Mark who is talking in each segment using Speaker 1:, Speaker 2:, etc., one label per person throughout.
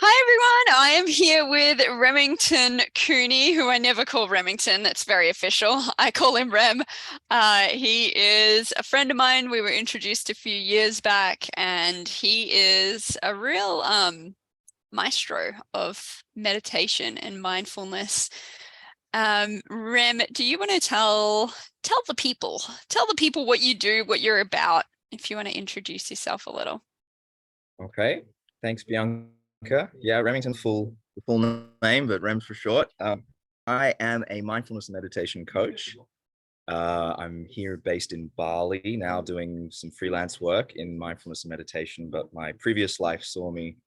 Speaker 1: Hi everyone, I am here with Remington Cooney, who I never call Remington. It's very official. I call him Rem. He is a friend of mine. We were introduced a few years back, and he is a real maestro of meditation and mindfulness. Rem, do you want to tell the people what you do, what you're about, if you want to introduce yourself a little?
Speaker 2: Okay, thanks, Bianca. Yeah, Remington's full name, but Rem's for short. I am a mindfulness and meditation coach. I'm here based in Bali now, doing some freelance work in mindfulness and meditation. But my previous life saw me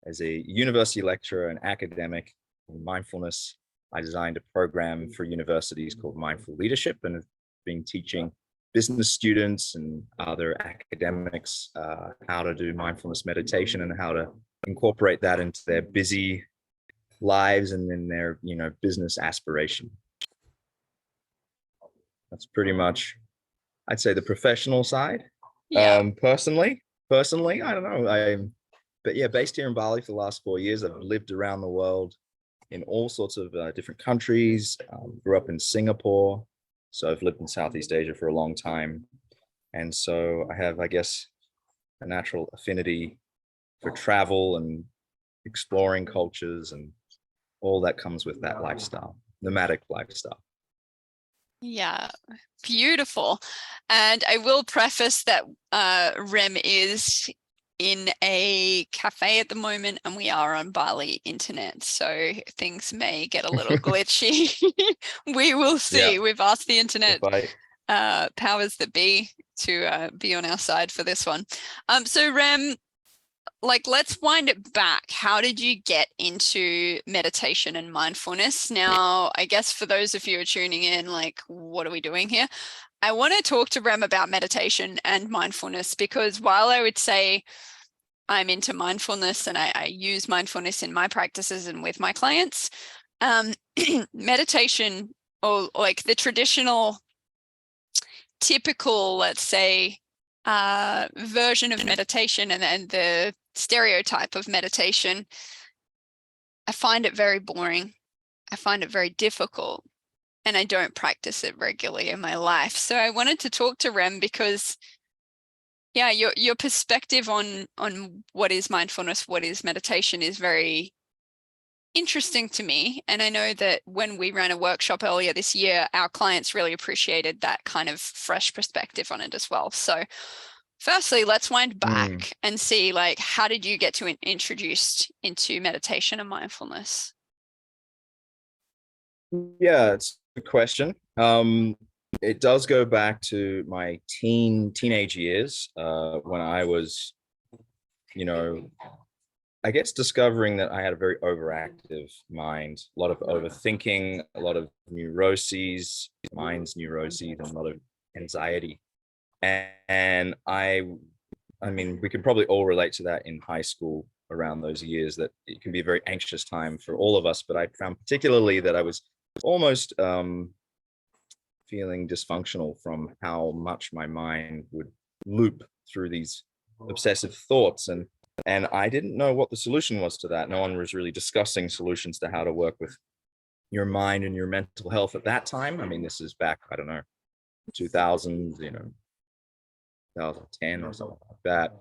Speaker 2: as a university lecturer and academic in mindfulness. I designed a program for universities called Mindful Leadership, and have been teaching business students and other academics how to do mindfulness meditation and how to incorporate that into their busy lives and in their business aspiration. That's pretty much, I'd say, the professional side.
Speaker 1: Yeah.
Speaker 2: Personally, I don't know. But yeah, based here in Bali for the last 4 years. I've lived around the world in all sorts of different countries. Grew up in Singapore, so I've lived in Southeast Asia for a long time, and so I have, I guess, a natural affinity for travel and exploring cultures and all that comes with that lifestyle, nomadic lifestyle.
Speaker 1: Yeah, beautiful. And I will preface that Rem is in a cafe at the moment, and we are on Bali internet, so things may get a little glitchy. We will
Speaker 2: Yeah,
Speaker 1: see. We've asked the internet
Speaker 2: if I
Speaker 1: powers that be to be on our side for this one. So Rem, let's wind it back. How did you get into meditation and mindfulness? Now, I guess for those of you who are tuning in, what are we doing here? I want to talk to Rem about meditation and mindfulness, because while I would say I'm into mindfulness and I use mindfulness in my practices and with my clients, meditation, or like the traditional, typical, let's say, version of meditation and the stereotype of meditation, I find it very boring. I find it very difficult, and I don't practice it regularly in my life. So I wanted to talk to Rem because, yeah, your perspective on what is mindfulness, what is meditation, is very interesting to me. And I know that when we ran a workshop earlier this year, our clients really appreciated that kind of fresh perspective on it as well. So firstly, let's wind
Speaker 2: mm,
Speaker 1: back and see, how did you get to introduced into meditation and mindfulness?
Speaker 2: yeah, it's a good question. It does go back to my teenage years, when I was, you know, I guess discovering that I had a very overactive mind, a lot of overthinking, a lot of neuroses, mind's neuroses, and a lot of anxiety. And I mean, we can probably all relate to that in high school around those years, that it can be a very anxious time for all of us. But I found particularly that I was almost feeling dysfunctional from how much my mind would loop through these obsessive thoughts. And I didn't know what the solution was to that. No one was really discussing solutions to how to work with your mind and your mental health at that time. I mean, this is back, I don't know, 2000s, 2010 or something like that.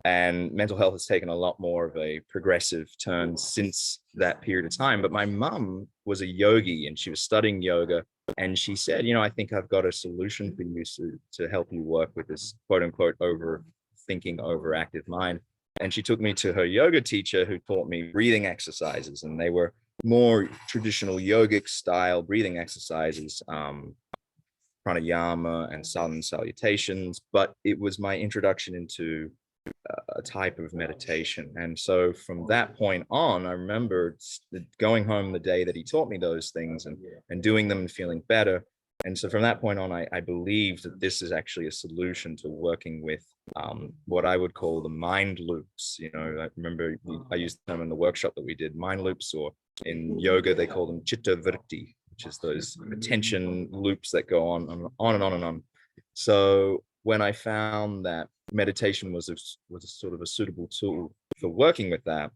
Speaker 2: And mental health has taken a lot more of a progressive turn since that period of time. But my mum was a yogi and she was studying yoga. And she said, I think I've got a solution for you to help you work with this quote unquote overthinking, overactive mind. And she took me to her yoga teacher, who taught me breathing exercises. And they were more traditional yogic style breathing exercises, pranayama and sun salutations. But it was my introduction into a type of meditation. And so from that point on, I remember going home the day that he taught me those things, and doing them and feeling better. And so from that point on, I believed that this is actually a solution to working with what I would call the mind loops. I remember I used them in the workshop that we did, mind loops, or in yoga, they call them chitta vritti, which is those attention loops that go on and on and on. So when I found that meditation was a sort of a suitable tool for working with that,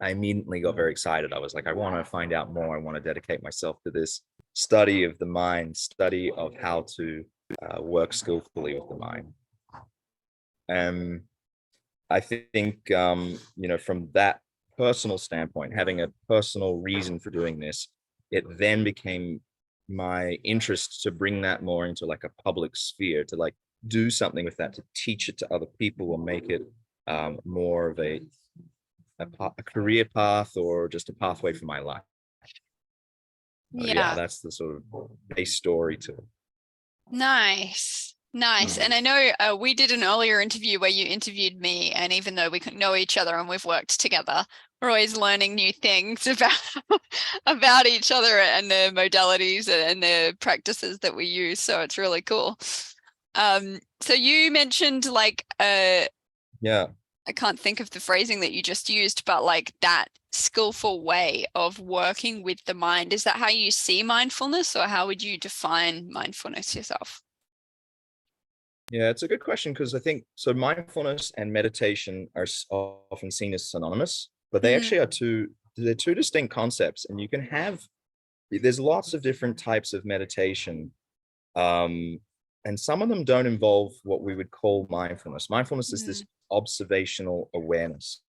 Speaker 2: I immediately got very excited. I was like, I want to find out more. I want to dedicate myself to this study of the mind, study of how to work skillfully with the mind. And I think, from that personal standpoint, having a personal reason for doing this, it then became my interest to bring that more into like a public sphere, to like do something with that, to teach it to other people, or make it more of a career path, or just a pathway for my life. So yeah,
Speaker 1: Yeah.
Speaker 2: that's the sort of base story to it.
Speaker 1: Nice. Nice.
Speaker 2: Mm.
Speaker 1: And I know we did an earlier interview where you interviewed me, and even though we couldn't know each other and we've worked together, we're always learning new things about about each other and the modalities and the practices that we use. So it's really cool. So you mentioned like
Speaker 2: Yeah.
Speaker 1: I can't think of the phrasing that you just used, but like that skillful way of working with the mind. Is that how you see mindfulness, or how would you define mindfulness yourself?
Speaker 2: Yeah, it's a good question, because I think so. Mindfulness and meditation are often seen as synonymous, but they
Speaker 1: Mm,
Speaker 2: actually are two. They're two distinct concepts, and you can have. There's lots of different types of meditation, um, and some of them don't involve what we would call mindfulness. Mindfulness is this
Speaker 1: mm,
Speaker 2: observational awareness.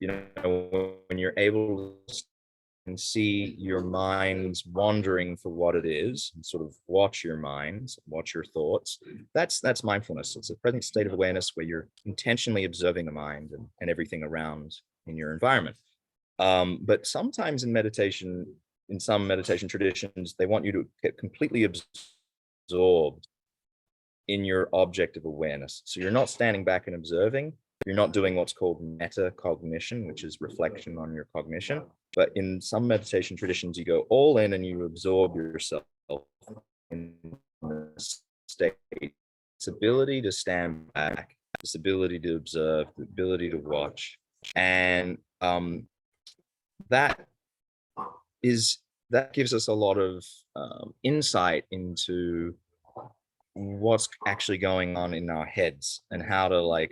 Speaker 2: When you're able to and see your mind's wandering for what it is, and sort of watch your minds, watch your thoughts. That's mindfulness. It's a present state of awareness where you're intentionally observing the mind and everything around in your environment. But sometimes in some meditation traditions, they want you to get completely absorbed in your object of awareness. So you're not standing back and observing. You're not doing what's called metacognition, which is reflection on your cognition. But in some meditation traditions, you go all in and you absorb yourself in the state. This ability to stand back, this ability to observe, the ability to watch. And that is that gives us a lot of insight into what's actually going on in our heads, and how to like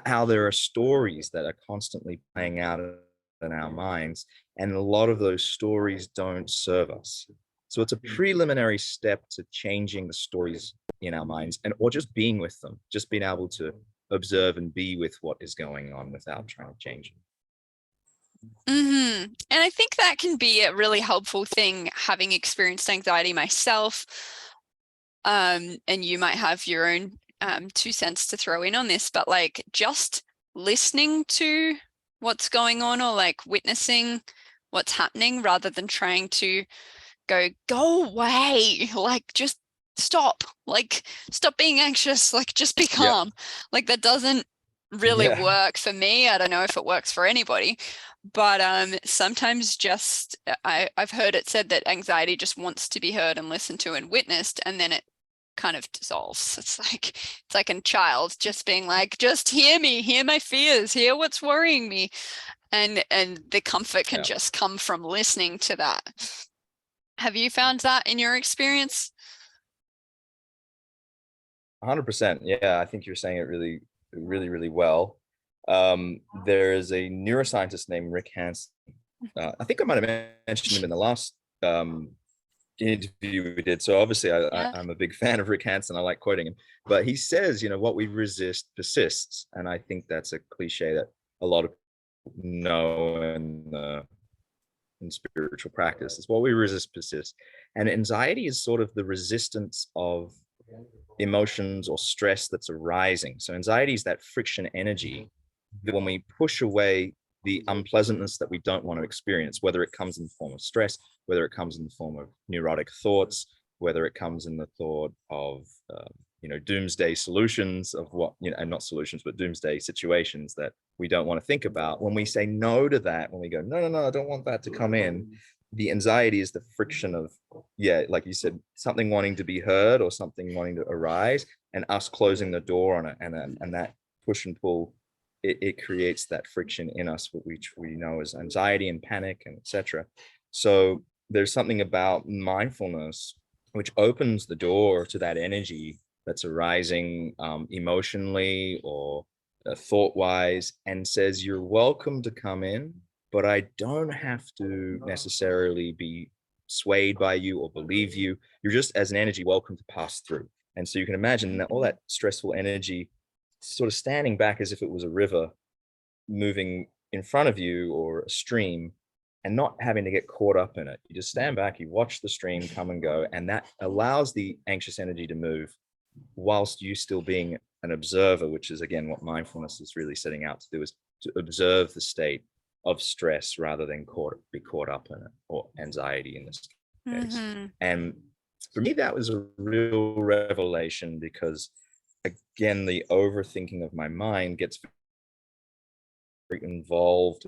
Speaker 2: how there are stories that are constantly playing out in our minds, and a lot of those stories don't serve us. So it's a preliminary step to changing the stories in our minds, and or just being with them, just being able to observe and be with what is going on without trying to change it.
Speaker 1: mm-hmm. And I think that can be a really helpful thing, having experienced anxiety myself. And you might have your own 2 cents to throw in on this, but like just listening to what's going on, or like witnessing what's happening, rather than trying to go away, like just stop, like stop being anxious, like just be
Speaker 2: Yeah.
Speaker 1: calm. Like that doesn't really
Speaker 2: Yeah.
Speaker 1: work for me. I don't know if it works for anybody, but sometimes just I've heard it said that anxiety just wants to be heard and listened to and witnessed, and then it kind of dissolves. It's like a child just being like, just hear me, hear my fears, hear what's worrying me, and the comfort can
Speaker 2: Yeah.
Speaker 1: just come from listening to that. Have you found that in your experience?
Speaker 2: 100%. Yeah, I think you're saying it really, really, really well. There is a neuroscientist named Rick Hanson. I think I might have mentioned him in the last interview we did. So obviously,
Speaker 1: Yeah.
Speaker 2: I'm a big fan of Rick Hanson. I like quoting him. But he says, what we resist persists, and I think that's a cliche that a lot of people know in spiritual practice. Is what we resist persists, and anxiety is sort of the resistance of emotions or stress that's arising. So anxiety is that friction energy that when we push away the unpleasantness that we don't want to experience, whether it comes in the form of stress, whether it comes in the form of neurotic thoughts, whether it comes in the thought of doomsday solutions of what and not solutions, but doomsday situations that we don't want to think about. When we say no to that, when we go no, no, no, I don't want that to come in, the anxiety is the friction of, yeah, like you said, something wanting to be heard or something wanting to arise, and us closing the door on it, and that push and pull, it creates that friction in us, which we know as anxiety and panic and etc. So there's something about mindfulness which opens the door to that energy that's arising emotionally, or thought-wise, and says, you're welcome to come in, but I don't have to necessarily be swayed by you or believe you. You're just, as an energy, welcome to pass through. And so you can imagine that all that stressful energy sort of standing back as if it was a river moving in front of you or a stream, and not having to get caught up in it. You just stand back, you watch the stream come and go, and that allows the anxious energy to move whilst you still being an observer, which is again what mindfulness is really setting out to do, is to observe the state of stress rather than be caught up in it, or anxiety in this case.
Speaker 1: Mm-hmm.
Speaker 2: And for me, that was a real revelation, because again, the overthinking of my mind gets very involved.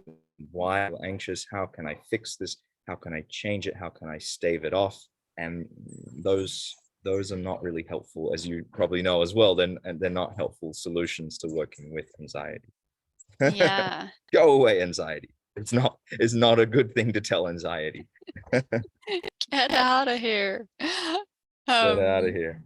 Speaker 2: Why I'm anxious? How can I fix this? How can I change it? How can I stave it off? And those are not really helpful, as you probably know as well. Then they're not helpful solutions to working with anxiety.
Speaker 1: Yeah.
Speaker 2: Go away, anxiety. It's not a good thing to tell anxiety.
Speaker 1: Get out of here.
Speaker 2: Get out of
Speaker 1: Um,
Speaker 2: here.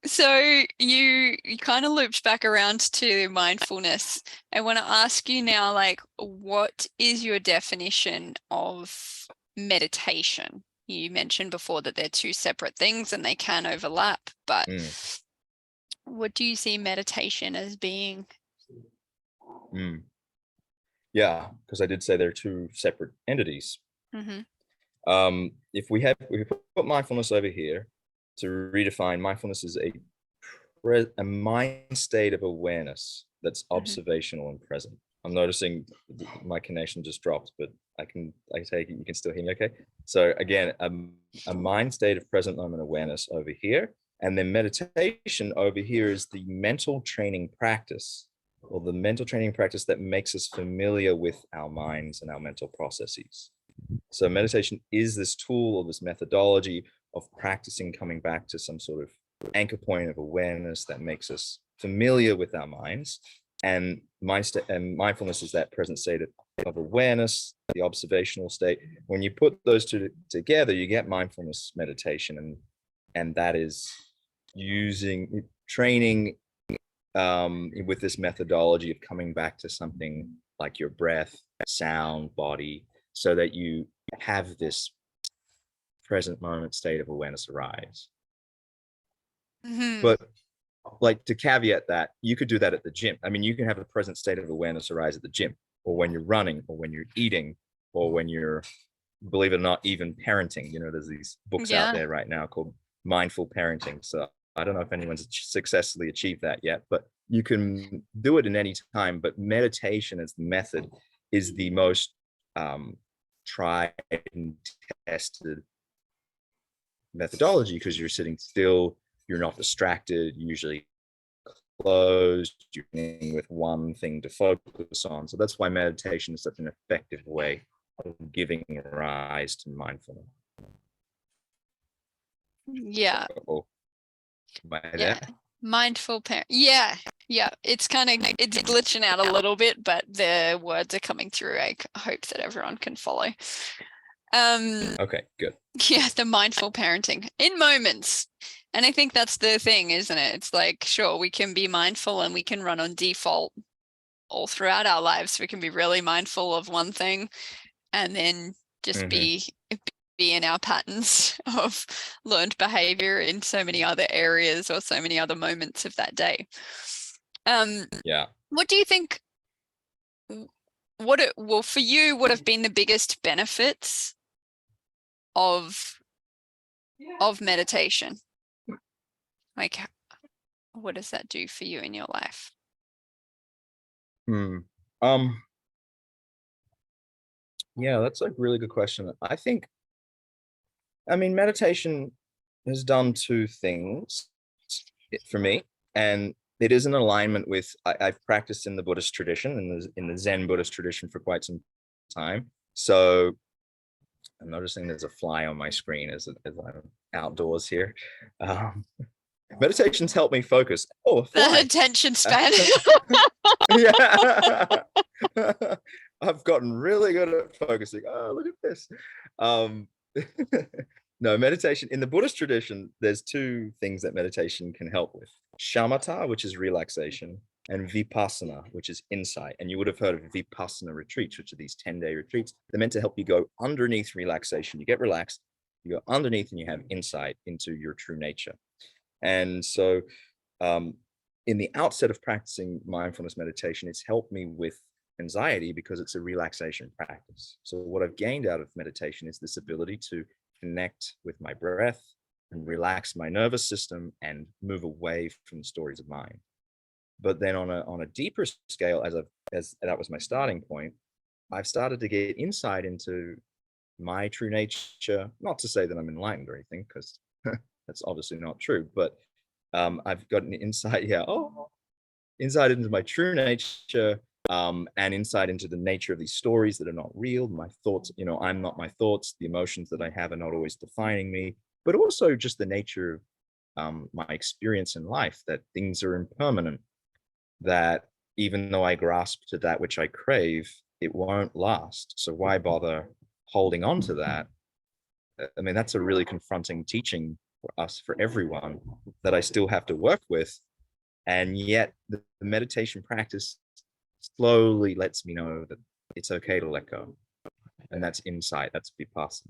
Speaker 1: so you kind of looped back around to mindfulness. I want to ask you now, like, what is your definition of meditation? You mentioned before that they're two separate things and they can overlap, but what do you see meditation as being?
Speaker 2: Yeah, because I did say they're two separate entities.
Speaker 1: Mm-hmm.
Speaker 2: If we put mindfulness over here, to redefine, mindfulness is a mind state of awareness that's observational and present. I'm noticing my connection just dropped, but I take it you can still hear me okay. So again, a mind state of present moment awareness over here, and then meditation over here is the mental training practice, or the mental training practice that makes us familiar with our minds and our mental processes. So meditation is this tool or this methodology of practicing coming back to some sort of anchor point of awareness that makes us familiar with our minds. And mindfulness is that present state of awareness, the observational state. When you put those two together, you get mindfulness meditation, and that is using training with this methodology of coming back to something like your breath, sound, body, so that you have this present moment state of awareness arise. But like, to caveat that, you could do that at the gym. I mean, you can have a present state of awareness arise at the gym, or when you're running, or when you're eating, or when you're, believe it or not, even parenting. You know, there's these books out there right now called mindful parenting. So I don't know if anyone's successfully achieved that yet, but you can do it in any time. But meditation as the method is the most tried and tested methodology, because you're sitting still, you're not distracted, usually closed, you're with one thing to focus on. So that's why meditation is such an effective way of giving rise to mindfulness.
Speaker 1: Yeah.
Speaker 2: Am I
Speaker 1: Yeah.
Speaker 2: there?
Speaker 1: Mindful parent. Yeah. It's kind of, it's glitching out a little bit, but the words are coming through. I hope that everyone can follow.
Speaker 2: Okay, good.
Speaker 1: Yeah, the mindful parenting in moments. And I think that's the thing, isn't it? It's like, sure, we can be mindful and we can run on default all throughout our lives. We can be really mindful of one thing and then just be in our patterns of learned behavior in so many other areas or so many other moments of that day. What do you think, for you, what have been the biggest benefits of meditation? Like, what does that do for you in your life?
Speaker 2: Yeah, that's a really good question. I mean, meditation has done two things for me, and it is in alignment with, I've practiced in the Buddhist tradition, in the Zen Buddhist tradition for quite some time. So I'm noticing there's a fly on my screen as I'm outdoors here. Meditation's helped me focus. Oh, a fly.
Speaker 1: The attention span.
Speaker 2: Yeah. I've gotten really good at focusing. Oh, look at this. No, meditation in the Buddhist tradition, there's two things that meditation can help with: shamatha, which is relaxation, and vipassana, which is insight. And you would have heard of vipassana retreats, which are these 10-day retreats. They're meant to help you go underneath relaxation. You get relaxed, you go underneath, and you have insight into your true nature. And so in the outset of practicing mindfulness meditation, it's helped me with anxiety because it's a relaxation practice. So what I've gained out of meditation is this ability to connect with my breath and relax my nervous system and move away from the stories of mind. But then on a deeper scale, as that was my starting point, I've started to get insight into my true nature. Not to say that I'm enlightened or anything, because that's obviously not true. But I've got an insight, yeah, insight into my true nature, and insight into the nature of these stories that are not real. My thoughts, I'm not my thoughts. The emotions that I have are not always defining me, but also just the nature of my experience in life, that things are impermanent, that even though I grasp to that which I crave, it won't last. So why bother holding on to that? I mean, that's a really confronting teaching for us, for everyone, that I still have to work with. And yet the meditation practice slowly lets me know that it's okay to let go. And that's insight, that's vipassana.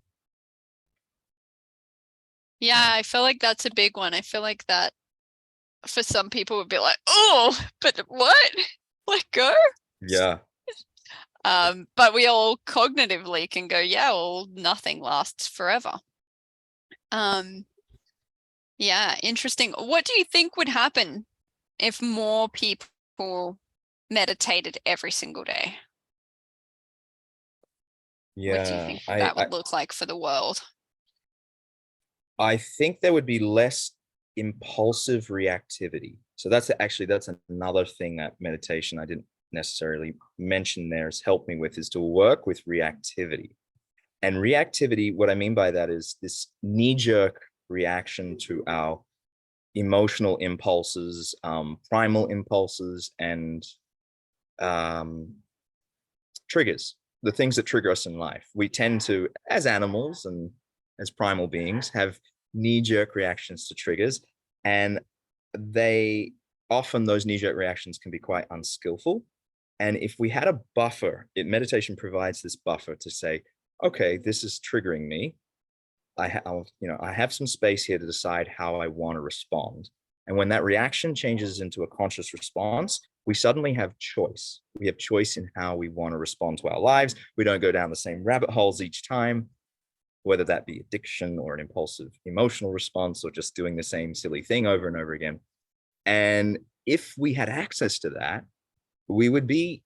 Speaker 1: Yeah, I feel like that's a big one. I feel like that for some people would be like, oh, but what? Let go?
Speaker 2: Yeah.
Speaker 1: But we all cognitively can go, yeah, well, nothing lasts forever. Yeah, interesting. What do you think would happen if more people meditated every single day? What do you
Speaker 2: Yeah.
Speaker 1: think that would look like for the world?
Speaker 2: I think there would be less impulsive reactivity. So that's another thing that meditation I didn't necessarily mention there has helped me with, is to work with reactivity. And reactivity, what I mean by that is this knee-jerk reaction to our emotional impulses, primal impulses, and triggers, the things that trigger us in life. We tend to, as animals and as primal beings, have knee-jerk reactions to triggers, and those knee-jerk reactions can be quite unskillful. And if we had a buffer, meditation provides this buffer to say, okay, this is triggering me. I have some space here to decide how I want to respond. And when that reaction changes into a conscious response, we suddenly have choice. We have choice in how we want to respond to our lives. We don't go down the same rabbit holes each time, whether that be addiction or an impulsive emotional response or just doing the same silly thing over and over again. And if we had access to that, we would be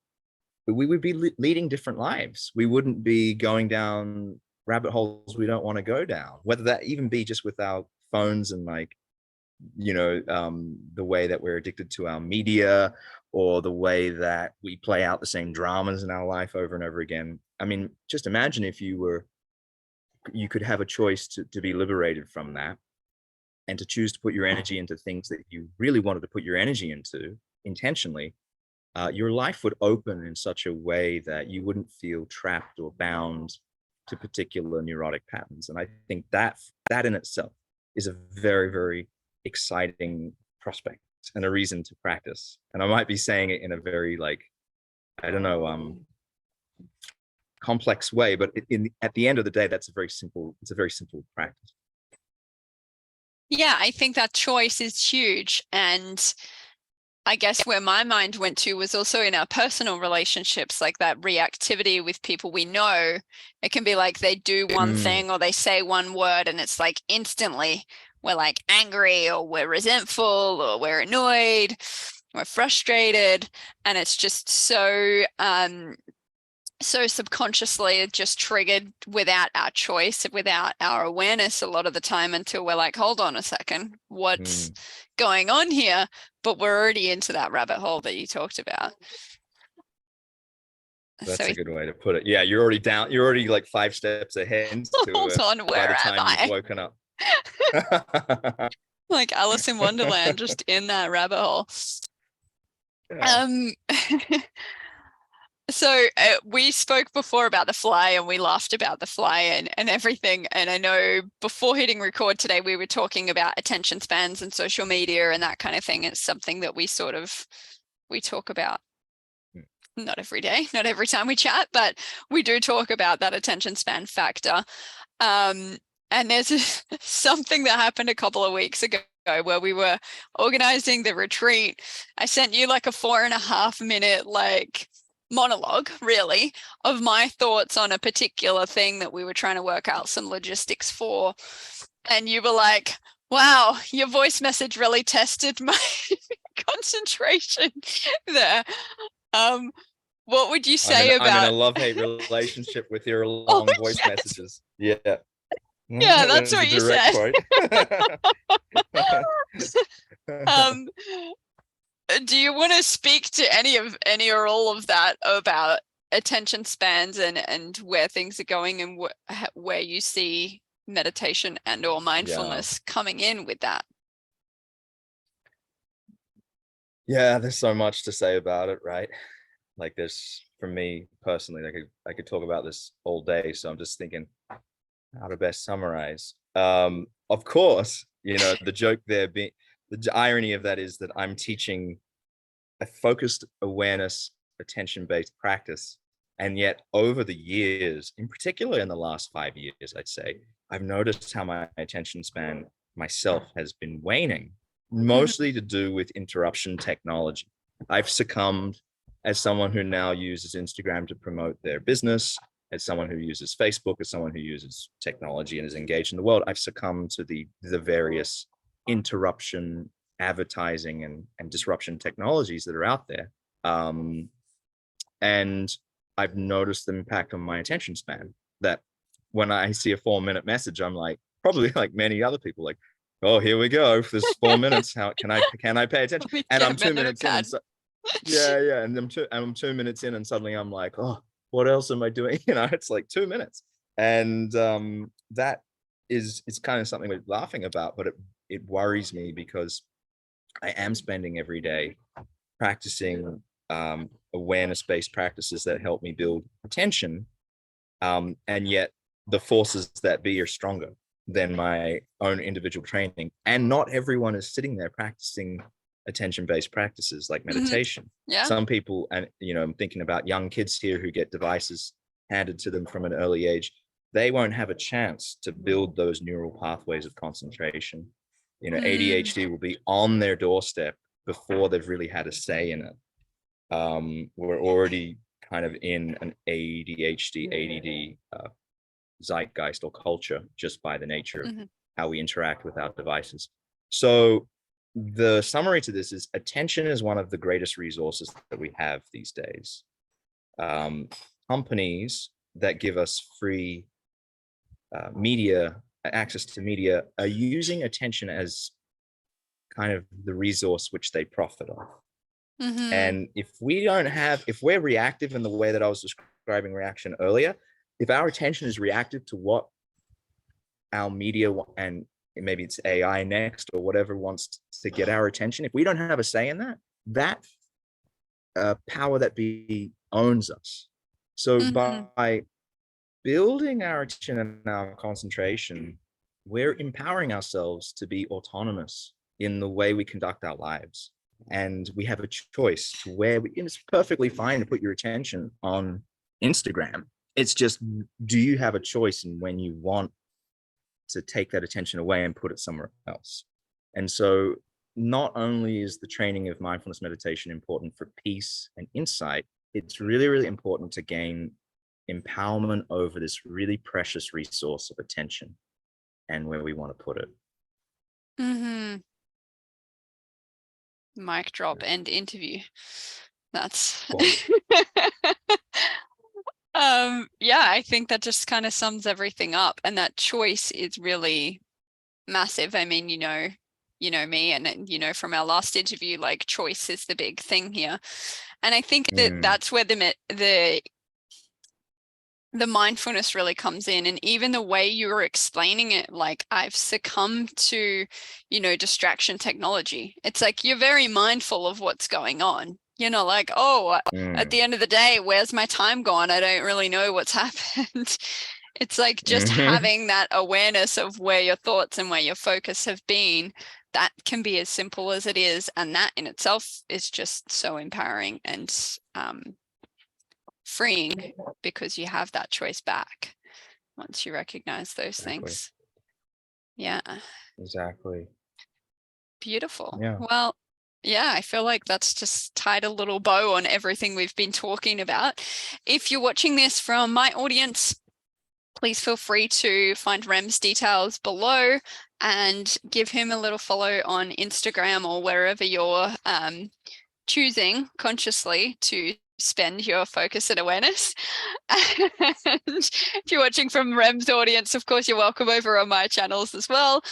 Speaker 2: leading different lives. We wouldn't be going down rabbit holes we don't want to go down, whether that even be just with our phones and the way that we're addicted to our media, or the way that we play out the same dramas in our life over and over again. I mean, just imagine if you could have a choice to be liberated from that, and to choose to put your energy into things that you really wanted to put your energy into intentionally. Your life would open in such a way that you wouldn't feel trapped or bound to particular neurotic patterns. And I think that in itself is a very, very exciting prospect and a reason to practice. And I might be saying it in a very, I don't know, complex way, but at the end of the day, it's a very simple practice.
Speaker 1: Yeah, I think that choice is huge. And I guess where my mind went to was also in our personal relationships, like that reactivity with people we know. It can be like they do one thing or they say one word, and it's like instantly we're like angry, or we're resentful, or we're annoyed, we're frustrated. And it's just so subconsciously just triggered without our choice, without our awareness a lot of the time, until we're like, hold on a second, what's going on here? But we're already into that rabbit hole that you talked about.
Speaker 2: That's a good way to put it. Yeah, you're already down. You're already like 5 steps ahead
Speaker 1: hold on, where
Speaker 2: by the
Speaker 1: am
Speaker 2: time
Speaker 1: I?
Speaker 2: you've woken up.
Speaker 1: Like Alice in Wonderland, just in that rabbit hole. Yeah. So we spoke before about the fly, and we laughed about the fly and everything. And I know before hitting record today, we were talking about attention spans and social media and that kind of thing. It's something that we sort of we talk about, not every day, not every time we chat, but we do talk about that attention span factor. And there's something that happened a couple of weeks ago where we were organizing the retreat. I sent you like a 4.5 minute like monologue, really, of my thoughts on a particular thing that we were trying to work out some logistics for. And you were like, wow, your voice message really tested my concentration there. What would you say
Speaker 2: I'm in a
Speaker 1: about
Speaker 2: love-hate relationship with your
Speaker 1: oh
Speaker 2: long voice
Speaker 1: yes,
Speaker 2: messages. Yeah.
Speaker 1: yeah, that's
Speaker 2: There's a
Speaker 1: what you
Speaker 2: direct
Speaker 1: said.
Speaker 2: quote.
Speaker 1: um do you want to speak to any or all of that about attention spans and where things are going, and where you see meditation and or
Speaker 2: Yeah.
Speaker 1: mindfulness coming in with that?
Speaker 2: Yeah, there's so much to say about it, right? Like there's, for me personally, I could talk about this all day. So I'm just thinking how to best summarize. Of course, the joke there being, the irony of that is that I'm teaching a focused awareness, attention-based practice. And yet over the years, in particular in the last 5 years, I'd say, I've noticed how my attention span myself has been waning, mostly to do with interruption technology. I've succumbed, as someone who now uses Instagram to promote their business, as someone who uses Facebook, as someone who uses technology and is engaged in the world, I've succumbed to the various interruption advertising and disruption technologies that are out there. And I've noticed the impact on my attention span, that when I see a 4-minute message, I'm like, probably like many other people, like, oh, here we go. For this 4 minutes, how can I pay attention? And I'm 2 minutes in, and so, yeah, and I'm 2 minutes in, and suddenly I'm like, oh, what else am I doing? It's like 2 minutes, and that is kind of something we're laughing about, but it worries me because I am spending every day practicing awareness-based practices that help me build attention, and yet the forces that be are stronger than my own individual training, and not everyone is sitting there practicing attention-based practices like meditation.
Speaker 1: Yeah.
Speaker 2: Some people, and I'm thinking about young kids here who get devices handed to them from an early age. They won't have a chance to build those neural pathways of concentration. ADHD will be on their doorstep before they've really had a say in it. We're already kind of in an ADHD, ADD zeitgeist or culture, just by the nature of how we interact with our devices. So the summary to this is attention is one of the greatest resources that we have these days. Companies that give us free access to media are using attention as kind of the resource which they profit off. And if we're reactive in the way that I was describing reaction earlier, if our attention is reactive to what our media and maybe it's AI next or whatever wants to get our attention, if we don't have a say in that power that be owns us. So by building our attention and our concentration, we're empowering ourselves to be autonomous in the way we conduct our lives. And we have a choice to where it's perfectly fine to put your attention on Instagram. It's just, do you have a choice in when you want to take that attention away and put it somewhere else? And so not only is the training of mindfulness meditation important for peace and insight, it's really, really important to gain empowerment over this really precious resource of attention and where we want to put it.
Speaker 1: Mic drop, end interview. That's yeah, I think that just kind of sums everything up, and that choice is really massive. I mean, you know me, and from our last interview, like choice is the big thing here. And I think that that's where the mindfulness really comes in. And even the way you were explaining it, like I've succumbed to, distraction technology. It's like you're very mindful of what's going on. Like, oh, at the end of the day, where's my time gone? I don't really know what's happened. It's like just having that awareness of where your thoughts and where your focus have been. that can be as simple as it is. And that in itself is just so empowering and freeing, because you have that choice back once you recognize those things. Yeah.
Speaker 2: Exactly.
Speaker 1: Beautiful.
Speaker 2: Yeah.
Speaker 1: Well, yeah, I feel like that's just tied a little bow on everything we've been talking about. If you're watching this from my audience, please feel free to find Rem's details below and give him a little follow on Instagram or wherever you're choosing consciously to spend your focus and awareness. And if you're watching from Rem's audience, of course, you're welcome over on my channels as well.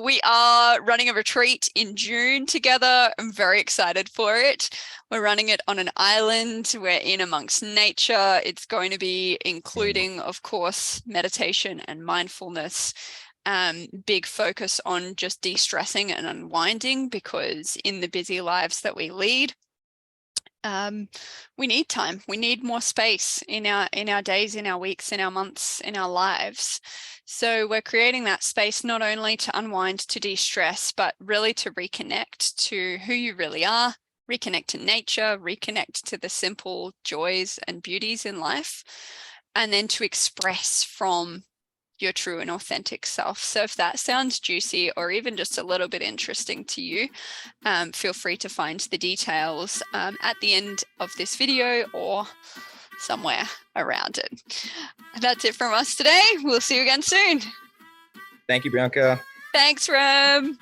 Speaker 1: We are running a retreat in June together. I'm very excited for it. We're running it on an island. We're in amongst nature. It's going to be including, of course, meditation and mindfulness. Big focus on just de-stressing and unwinding, because in the busy lives that we lead, we need time. We need more space in our days, in our weeks, in our months, in our lives. So we're creating that space not only to unwind, to de-stress, but really to reconnect to who you really are, reconnect to nature, reconnect to the simple joys and beauties in life, and then to express from your true and authentic self. So if that sounds juicy or even just a little bit interesting to you, feel free to find the details at the end of this video or somewhere around it. That's it from us today. We'll see you again soon.
Speaker 2: Thank you, Bianca.
Speaker 1: Thanks, Rem.